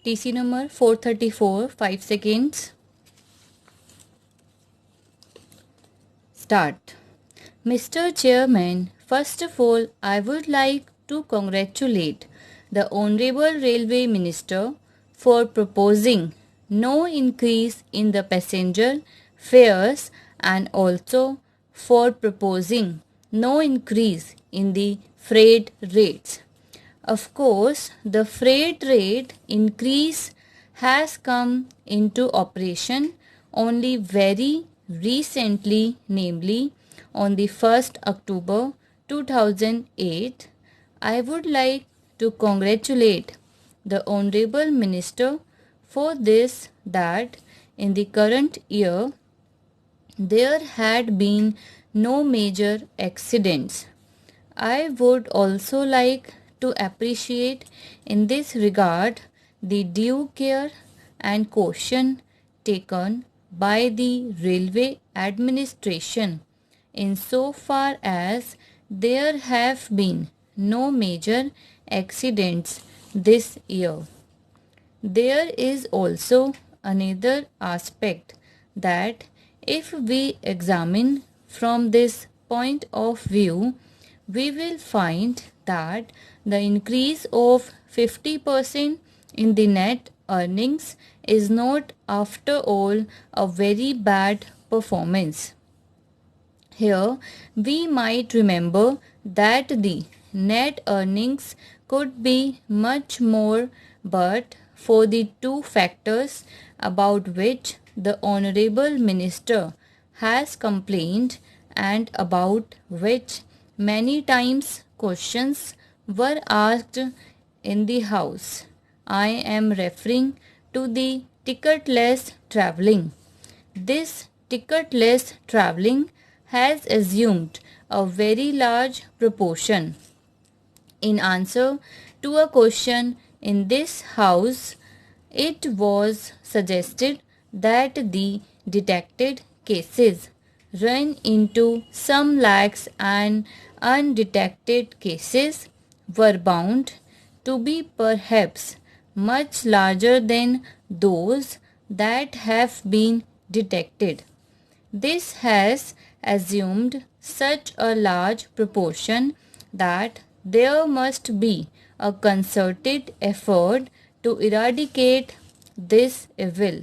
TC number 434, 5 seconds. Start. Mr. Chairman, first of all, I would like to congratulate the Honorable Railway Minister for proposing no increase in the passenger fares and also for proposing no increase in the freight rates. Of course, the freight rate increase has come into operation only very recently, namely on the 1st October 2008. I would like to congratulate the Honorable Minister for this, that in the current year there had been no major accidents. I would also like to appreciate in this regard the due care and caution taken by the railway administration insofar as there have been no major accidents this year. There is also another aspect that if we examine from this point of view, we will find that the increase of 50% in the net earnings is not after all a very bad performance. Here we might remember that the net earnings could be much more, but for the two factors about which the Honorable Minister has complained and about which many times questions were asked in the House. I am referring to the ticketless travelling. This ticketless travelling has assumed a very large proportion. In answer to a question in this House, it was suggested that the detected cases run into some lakhs and undetected cases were bound to be perhaps much larger than those that have been detected. This has assumed such a large proportion that there must be a concerted effort to eradicate this evil.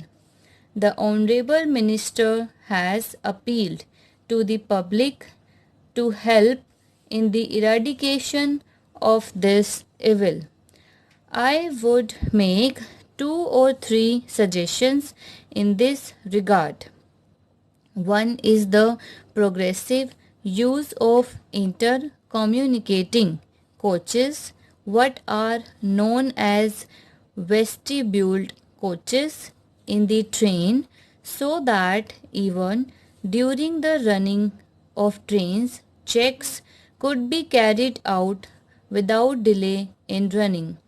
The Honorable Minister has appealed to the public to help in the eradication of this evil. I would make 2 or 3 suggestions in this regard. One is the progressive use of intercommunicating coaches, what are known as vestibuled coaches, in the train, so that even during the running of trains, checks could be carried out without delay in running.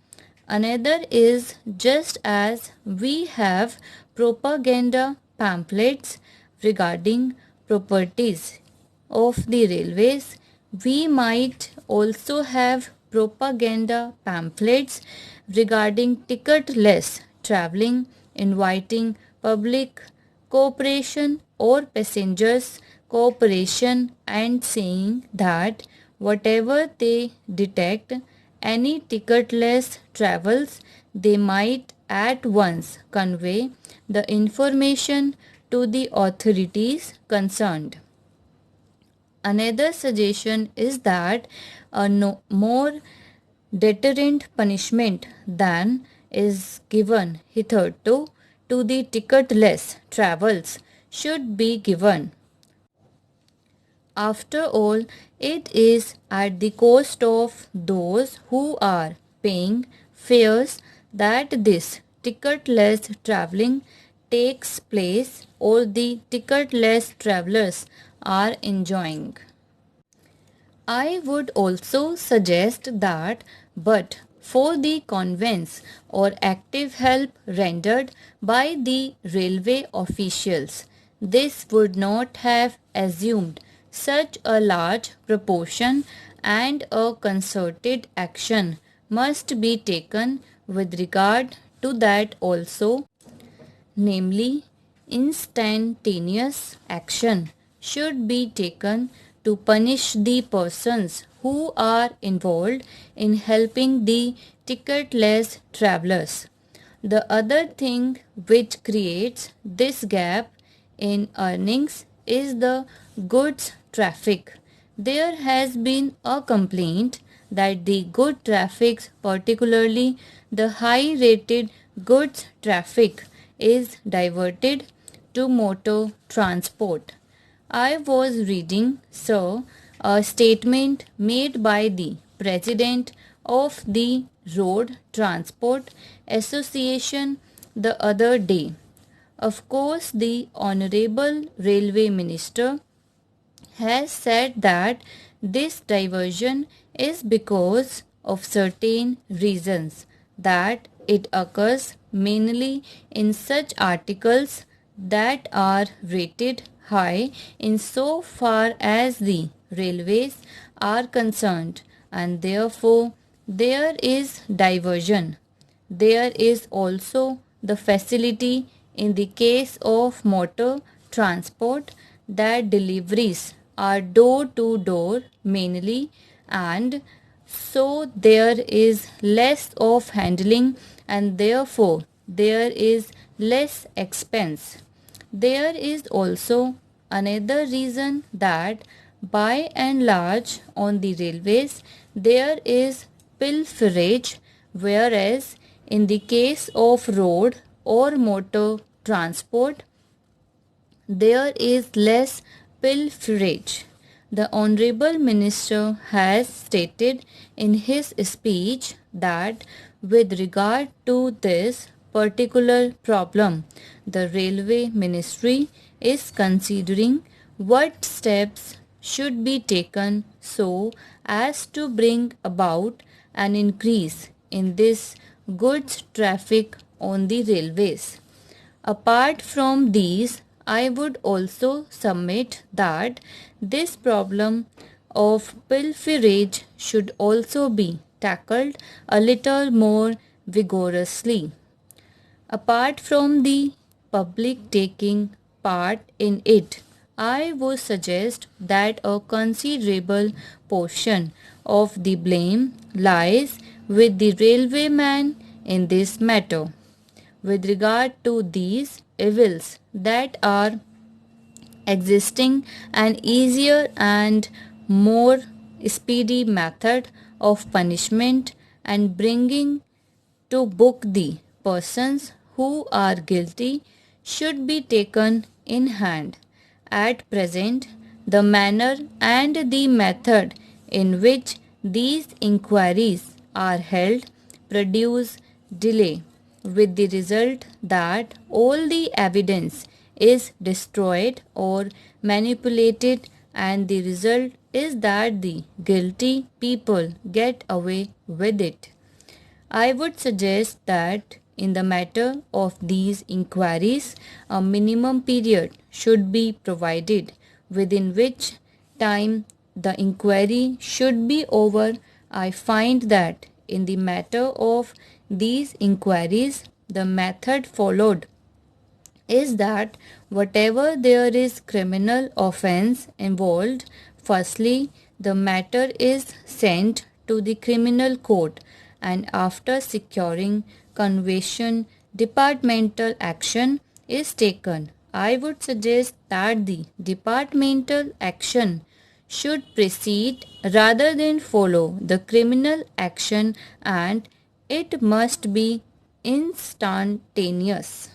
Another is, just as we have propaganda pamphlets regarding properties of the railways, we might also have propaganda pamphlets regarding ticketless travelling, inviting public cooperation or passengers cooperation and saying that whatever they detect any ticketless travels, they might at once convey the information to the authorities concerned. Another suggestion is that a more deterrent punishment than is given hitherto to the ticketless travels should be given. After all, it is at the cost of those who are paying fares that this ticketless travelling takes place or the ticketless travellers are enjoying. I would also suggest that, but for the conveyance or active help rendered by the railway officials, this would not have assumed such a large proportion, and a concerted action must be taken with regard to that also, namely instantaneous action should be taken to punish the persons who are involved in helping the ticketless travelers. The other thing which creates this gap in earnings is the goods traffic. There has been a complaint that the good traffic, particularly the high rated goods traffic, is diverted to motor transport. I was reading, sir, a statement made by the president of the Road Transport Association the other day. Of course, the Honorable Railway Minister has said that this diversion is because of certain reasons, that it occurs mainly in such articles that are rated high in so far as the railways are concerned, and therefore there is diversion. There is also the facility in the case of motor transport that deliveries are door to door mainly, and so there is less of handling and therefore there is less expense. There is also another reason that by and large on the railways there is pilferage, whereas in the case of road or motor transport there is less pilferage. The Honorable Minister has stated in his speech that with regard to this particular problem, the Railway Ministry is considering what steps should be taken so as to bring about an increase in this goods traffic on the railways. Apart from these, I would also submit that this problem of pilferage should also be tackled a little more vigorously. Apart from the public taking part in it, I would suggest that a considerable portion of the blame lies with the railwayman in this matter. With regard to these evils that are existing, an easier and more speedy method of punishment and bringing to book the persons who are guilty should be taken in hand. At present, the manner and the method in which these inquiries are held produce delay, with the result that all the evidence is destroyed or manipulated, and the result is that the guilty people get away with it. I would suggest that in the matter of these inquiries, a minimum period should be provided within which time the inquiry should be over. I find that in the matter of these inquiries, the method followed is that whatever there is criminal offense involved, firstly the matter is sent to the criminal court, and after securing conviction departmental action is taken. I would suggest that the departmental action should precede rather than follow the criminal action, and it must be instantaneous.